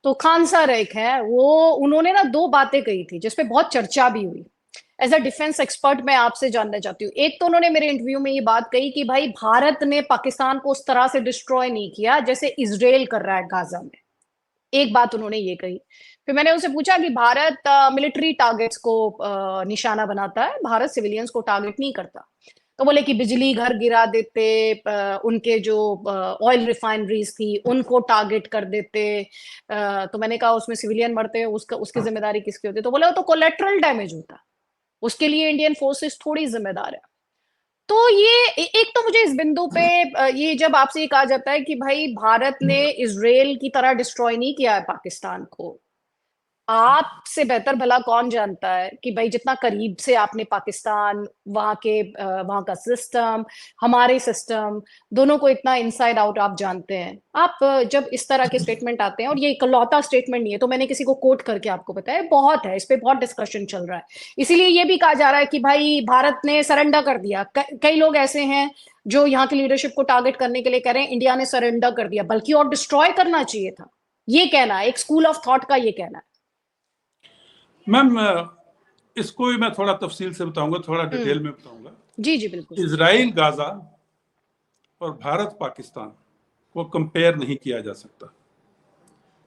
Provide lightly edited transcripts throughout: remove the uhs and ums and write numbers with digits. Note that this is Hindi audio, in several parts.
तो खान सर एक है वो, उन्होंने ना दो बातें कही थी जिसपे बहुत चर्चा भी हुई। एज अ डिफेंस एक्सपर्ट मैं आपसे जानना चाहती हूँ। एक तो उन्होंने मेरे इंटरव्यू में ये बात कही कि भाई भारत ने पाकिस्तान को उस तरह से डिस्ट्रॉय नहीं किया जैसे इजराइल कर रहा है गाजा में। एक बात उन्होंने ये कही। फिर मैंने उनसे पूछा कि भारत मिलिट्री टारगेट्स को निशाना बनाता है, भारत सिविलियंस को टारगेट नहीं करता। तो बोले कि बिजली घर गिरा देते, उनके जो ऑयल रिफाइनरीज थी उनको टारगेट कर देते। तो मैंने कहा उसमें सिविलियन मरते हैं, उसका उसकी जिम्मेदारी किसकी होती है? तो बोले वो तो कोलेट्रल डैमेज होता है, उसके लिए इंडियन फोर्सेस थोड़ी जिम्मेदार है। तो ये एक तो मुझे इस बिंदु पे ये जब आपसे ये कहा जाता है कि भाई भारत ने इजराइल की तरह डिस्ट्रॉय नहीं किया है पाकिस्तान को, आपसे बेहतर भला कौन जानता है कि भाई जितना करीब से आपने पाकिस्तान, वहां के वहां का सिस्टम, हमारे सिस्टम, दोनों को इतना इनसाइड आउट आप जानते हैं। आप जब इस तरह के स्टेटमेंट आते हैं, और ये इकलौता स्टेटमेंट नहीं है, तो मैंने किसी को कोट करके आपको बताया, बहुत है, इस पे बहुत डिस्कशन चल रहा है। इसीलिए ये भी कहा जा रहा है कि भाई भारत ने सरेंडर कर दिया। कई लोग ऐसे हैं जो यहाँ की लीडरशिप को टारगेट करने के लिए कह रहे हैं इंडिया ने सरेंडर कर दिया, बल्कि और डिस्ट्रॉय करना चाहिए था। ये कहना है, एक स्कूल ऑफ थॉट का ये कहना है। मैम, इसको भी मैं थोड़ा तफसील से बताऊंगा, थोड़ा डिटेल में बताऊंगा। जी जी बिल्कुल। इजराइल गाजा और भारत पाकिस्तान को कंपेयर नहीं किया जा सकता।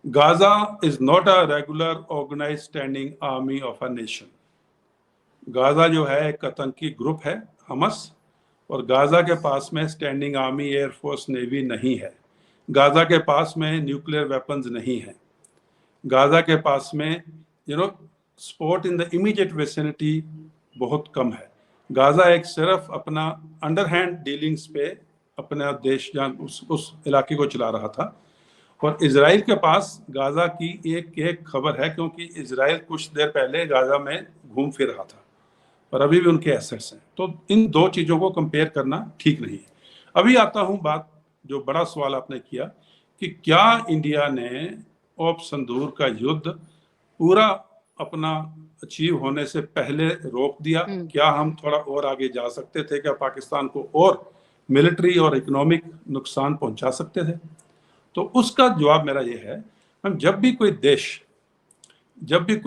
Gaza is not a regular organise standing army of a nation. Gaza जो है एक आतंकी ग्रुप है, हमस, और गाजा के पास में स्टैंडिंग आर्मी, एयरफोर्स, नेवी नहीं है। गाजा के पास में न्यूक्लियर वेपन्स नहीं है। गाजा के पास में sport in the immediate vicinity बहुत कम है। गाजा एक सिर्फ अपना अंडरहैंड डीलिंग्स पे अपना देश उस इलाके को चला रहा था। और इजराइल के पास गाजा की एक एक खबर है, क्योंकि इजराइल कुछ देर पहले गाजा में घूम फिर रहा था और अभी भी उनके एसेट्स हैं। तो इन दो चीज़ों को कंपेयर करना ठीक नहीं है। अभी आता हूँ बात, जो बड़ा सवाल आपने किया कि क्या इंडिया ने ऑप संदूर का युद्ध पूरा अपना अचीव होने से पहले रोक दिया? क्या हम थोड़ा और आगे जा सकते थे? क्या पाकिस्तान को और मिलिट्री और इकोनॉमिक नुकसान पहुंचा सकते थे? तो उसका जवाब मेरा ये है, हम जब भी कोई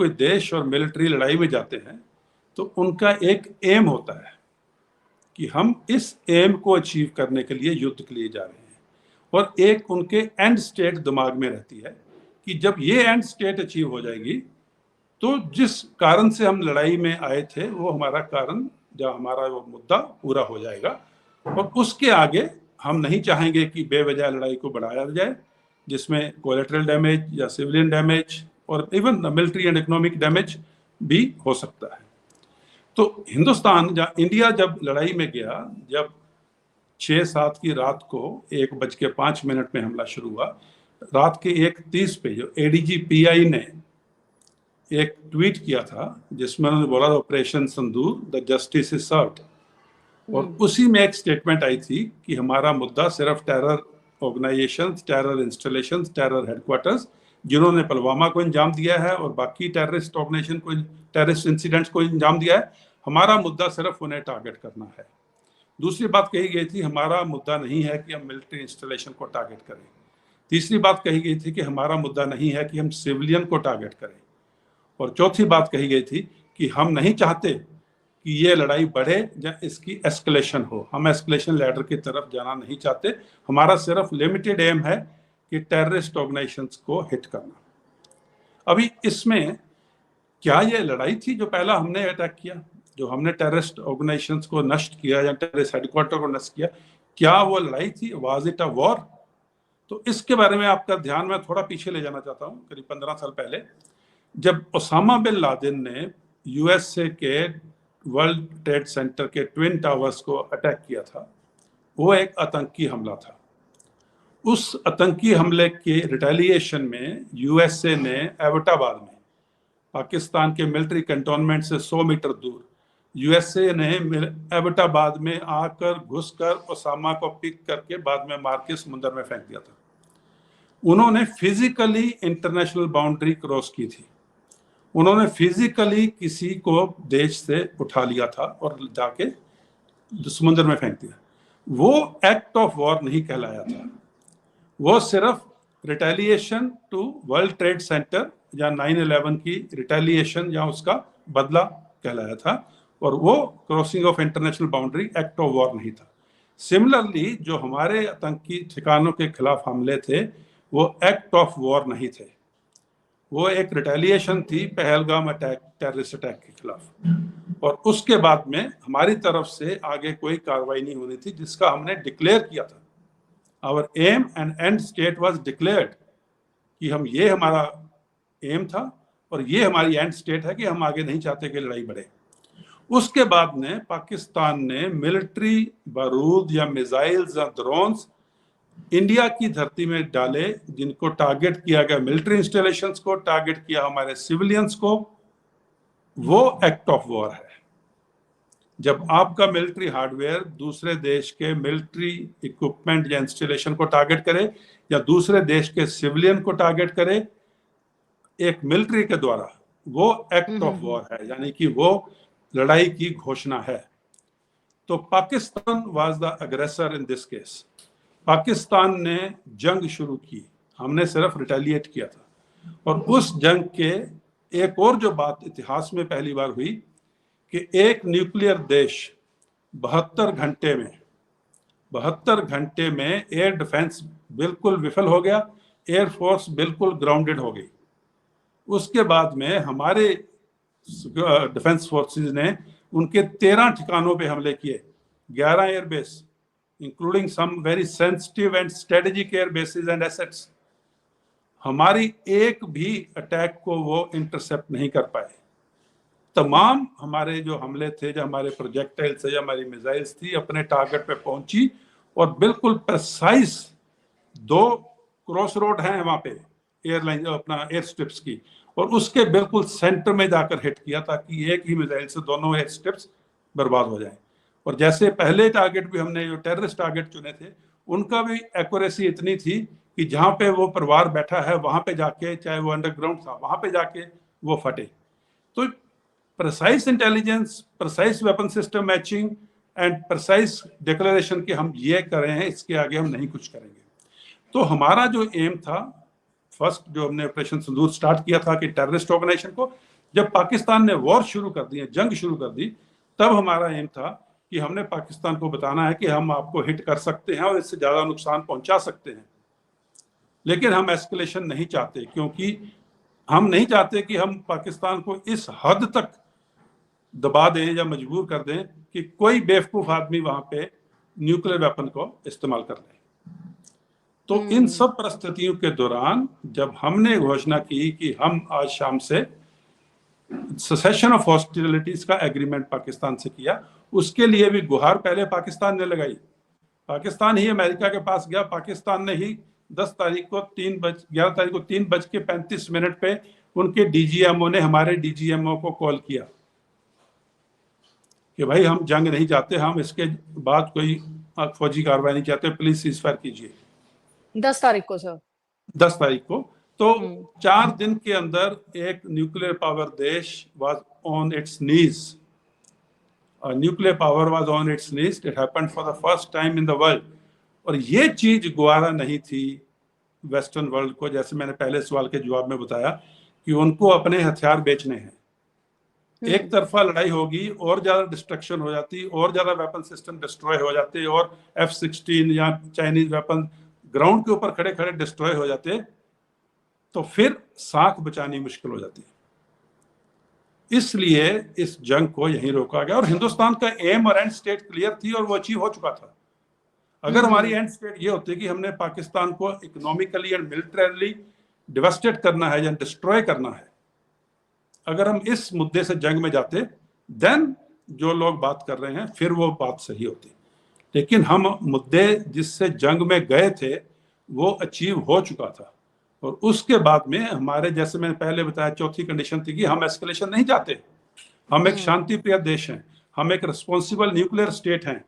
देश और मिलिट्री लड़ाई में जाते हैं तो उनका एक एम होता है कि हम इस एम को अचीव करने के लिए युद्ध के लिए जा रहे हैं, और एक उनके एंड स्टेट दिमाग में रहती है कि जब ये एंड स्टेट अचीव हो जाएगी तो जिस कारण से हम लड़ाई में आए थे वो हमारा कारण, जब हमारा वो मुद्दा पूरा हो जाएगा, और उसके आगे हम नहीं चाहेंगे कि बेवजह लड़ाई को बढ़ाया जाए, जिसमें कोलेटरल डैमेज या सिविलियन डैमेज और even military and economic damage भी हो सकता है। तो इंडिया जब लड़ाई में गया, जब 6-7 की रात को 1:05 में हमला शुरू हुआ, रात के 1:30 पे जो एडीजी पीआई ने एक ट्वीट किया था जिसमें उन्होंने बोला operation संदूर, the justice is served, और उसी में एक स्टेटमेंट आई थी कि हमारा मुद्दा सिर्फ terror organisation, terror installation, terror headquarters जिन्होंने पुलवामा को अंजाम दिया है और बाकी टेररिस्ट ऑर्गेनाइजेशन को, टेररिस्ट इंसिडेंट्स को अंजाम दिया है, हमारा मुद्दा सिर्फ उन्हें टारगेट करना है। दूसरी बात कही गई थी, हमारा मुद्दा नहीं है कि हम मिलिट्री इंस्टॉलेशन को टारगेट करें। तीसरी बात कही गई थी कि हमारा मुद्दा नहीं है कि हम सिविलियन को टारगेट करें। और चौथी बात कही गई थी कि हम नहीं चाहते कि ये लड़ाई बढ़े या इसकी एस्केलेशन हो। हम एस्केलेशन लैडर की तरफ जाना नहीं चाहते। हमारा सिर्फ लिमिटेड एम है कि टेररिस्ट ऑर्गेनाइजेशंस को हिट करना। अभी इसमें क्या ये लड़ाई थी जो पहला हमने अटैक किया, जो हमने टेररिस्ट ऑर्गेनाइजेशंस को नष्ट किया या टेररिस्ट हेडक्वार्टर को नष्ट किया? क्या वो लड़ाई थी? Was it a war? तो इसके बारे में आपका ध्यान मैं थोड़ा पीछे ले जाना चाहता हूँ। करीब 15 साल पहले जब ओसामा बिन लादेन ने यूएसए के वर्ल्ड ट्रेड सेंटर के ट्विन टावर्स को अटैक किया था, वो एक आतंकी हमला था। उस आतंकी हमले के रिटेलिएशन में यूएसए ने एबटाबाद में, पाकिस्तान के मिलिट्री कैंटोनमेंट से 100 मीटर दूर, यूएसए ने एबटाबाद में आकर घुसकर ओसामा को पिक करके बाद में मार के समुद्र में फेंक दिया था। उन्होंने फिजिकली इंटरनेशनल बाउंड्री क्रॉस की थी। उन्होंने फिजिकली किसी को देश से उठा लिया था और जाके समुद्र में फेंक दिया। वो एक्ट ऑफ वॉर नहीं कहलाया था, वो सिर्फ retaliation to World Trade Center या 9/11 की रिटेलिएशन या उसका बदला कहलाया था, और वो crossing of international boundary act of war नहीं था। सिमिलरली जो हमारे आतंकी ठिकानों के खिलाफ हमले थे वो एक्ट ऑफ वॉर नहीं थे, वो एक रिटेलिएशन थी पहलगाम अटैक, टेररिस्ट अटैक के खिलाफ। और उसके बाद में हमारी तरफ से आगे कोई कार्रवाई नहीं होनी थी जिसका हमने डिक्लेयर किया था। Our aim and end state was declared कि हम, ये हमारा एम था और ये हमारी एंड स्टेट है कि हम आगे नहीं चाहते कि लड़ाई बढ़े। उसके बाद में पाकिस्तान ने मिलिट्री बारूद या मिसाइल्स या ड्रोन्स इंडिया की धरती में डाले, जिनको टारगेट किया गया मिलिट्री इंस्टॉलेशंस को, टारगेट किया हमारे सिविलियंस को। वो एक्ट ऑफ वॉर है। जब आपका मिलिट्री हार्डवेयर दूसरे देश के मिलिट्री इक्विपमेंट या इंस्टॉलेशन को टारगेट करे या दूसरे देश के सिविलियन को टारगेट करे एक मिलिट्री के द्वारा, वो एक्ट ऑफ वॉर है, यानी कि वो लड़ाई की घोषणा है। तो पाकिस्तान वाज द अग्रेसर इन दिस केस। पाकिस्तान ने जंग शुरू की, हमने सिर्फ रिटेलिएट किया था। और उस जंग के एक और जो बात इतिहास में पहली बार हुई कि एक न्यूक्लियर देश 72 घंटे में एयर डिफेंस बिल्कुल विफल हो गया, एयरफोर्स बिल्कुल ग्राउंडेड हो गई। उसके बाद में हमारे डिफेंस फोर्सेस ने उनके 13 ठिकानों पे हमले किए, 11 airbase, including some very sensitive and strategic air bases and assets. हमारी एक भी अटैक को वो इंटरसेप्ट नहीं कर पाए। तमाम हमारे जो हमले थे, जो हमारे प्रोजेक्टाइल्स थे, जो हमारी मिसाइल्स थी, अपने टारगेट पे पहुंची और बिल्कुल प्रिसाइज 2 क्रॉस रोड हैं वहां पे एयरलाइन अपना एयर स्ट्रिप्स की, और उसके बिल्कुल सेंटर में जाकर हिट किया ताकि एक ही मिसाइल से दोनों एयर स्ट्रिप्स बर्बाद हो जाए। और जैसे पहले टारगेट भी हमने जो टेररिस्ट टारगेट चुने थे, उनका भी एक्यूरेसी इतनी थी कि जहां पे वो परिवार बैठा है वहां पे जाके, चाहे वो अंडरग्राउंड था, वहां पे जाके वो फटे। तो precise intelligence, precise weapon system matching and precise declaration कि हम ये कर रहे हैं, इसके आगे हम नहीं कुछ करेंगे। तो हमारा जो एम था, फर्स्ट जो हमने ऑपरेशन सिंदूर स्टार्ट किया था कि टेररिस्ट ऑर्गेनाइजेशन को, जब पाकिस्तान ने वॉर शुरू कर दी, जंग शुरू कर दी, तब हमारा एम था कि हमने पाकिस्तान को बताना है कि हम आपको हिट कर सकते हैं और इससे ज्यादा नुकसान पहुंचा सकते हैं, लेकिन हम एस्केलेशन नहीं चाहते, क्योंकि हम नहीं चाहते कि हम पाकिस्तान को इस हद तक दबा दें या मजबूर कर दें कि कोई बेवकूफ आदमी वहां पे न्यूक्लियर वेपन को इस्तेमाल कर ले। तो इन सब परिस्थितियों के दौरान जब हमने घोषणा की कि हम आज शाम से सेसेशन ऑफ हॉस्टिलिटीज का एग्रीमेंट पाकिस्तान से किया, उसके लिए भी गुहार पहले पाकिस्तान ने लगाई। पाकिस्तान ही अमेरिका के पास गया, पाकिस्तान ने ही 11 तारीख को 3:35 पे उनके डीजीएमओ ने हमारे डीजीएमओ को कॉल किया कि भाई हम जंग नहीं चाहते, हम इसके बाद कोई फौजी कार्रवाई नहीं चाहते, प्लीज सीजफायर कीजिए। 10 तारीख को सर, 10 तारीख को। तो 4 दिन के अंदर एक न्यूक्लियर पावर देश was on it's knees. Nuclear power was on it's knees. It happened for the first time in the world. और ये चीज गवारा नहीं थी वेस्टर्न वर्ल्ड को, जैसे मैंने पहले सवाल के जवाब में बताया कि उनको अपने हथियार बेचने हैं। एक तरफा लड़ाई होगी और ज्यादा डिस्ट्रक्शन हो जाती, और ज्यादा वेपन सिस्टम डिस्ट्रॉय हो जाते, और F-16 या चाइनीज वेपन ग्राउंड के ऊपर खड़े खड़े डिस्ट्रॉय हो जाते, तो फिर साख बचानी मुश्किल हो जाती। इसलिए इस जंग को यहीं रोका गया। और हिंदुस्तान का एम और एंड स्टेट क्लियर थी और वो अचीव हो चुका था। अगर हमारी एंड स्टेट ये होती कि हमने पाकिस्तान को इकोनॉमिकली एंड मिलिटरीली डिवास्टेट करना है या डिस्ट्रॉय करना है, अगर हम इस मुद्दे से जंग में जाते, देन जो लोग बात कर रहे हैं फिर वो बात सही होती। लेकिन हम मुद्दे जिससे जंग में गए थे वो अचीव हो चुका था। और उसके बाद में हमारे, जैसे मैंने पहले बताया, चौथी कंडीशन थी कि हम एस्केलेशन नहीं चाहते। हम एक शांति प्रिय देश हैं, हम एक रिस्पॉन्सिबल न्यूक्लियर स्टेट हैं,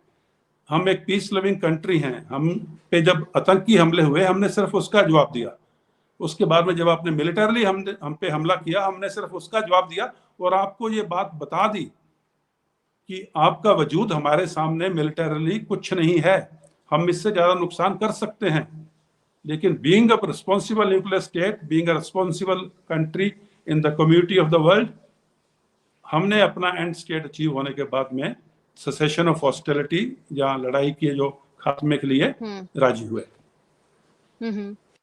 हम एक पीस लविंग कंट्री हैं। हम पे जब आतंकी हमले हुए हमने सिर्फ उसका जवाब दिया। उसके बाद में जब आपने मिलिटरली हम पे हमला किया, हमने सिर्फ उसका जवाब दिया और आपको ये बात बता दी कि आपका वजूद हमारे सामने मिलिटरली कुछ नहीं है, हम इससे ज्यादा नुकसान कर सकते हैं। लेकिन being a responsible nuclear state, being a responsible country in the community of the world, हमने अपना एंड स्टेट अचीव होने के बाद में सेसेशन ऑफ हॉस्टिलिटी या लड़ाई के जो खात्मे के लिए राजी हुए।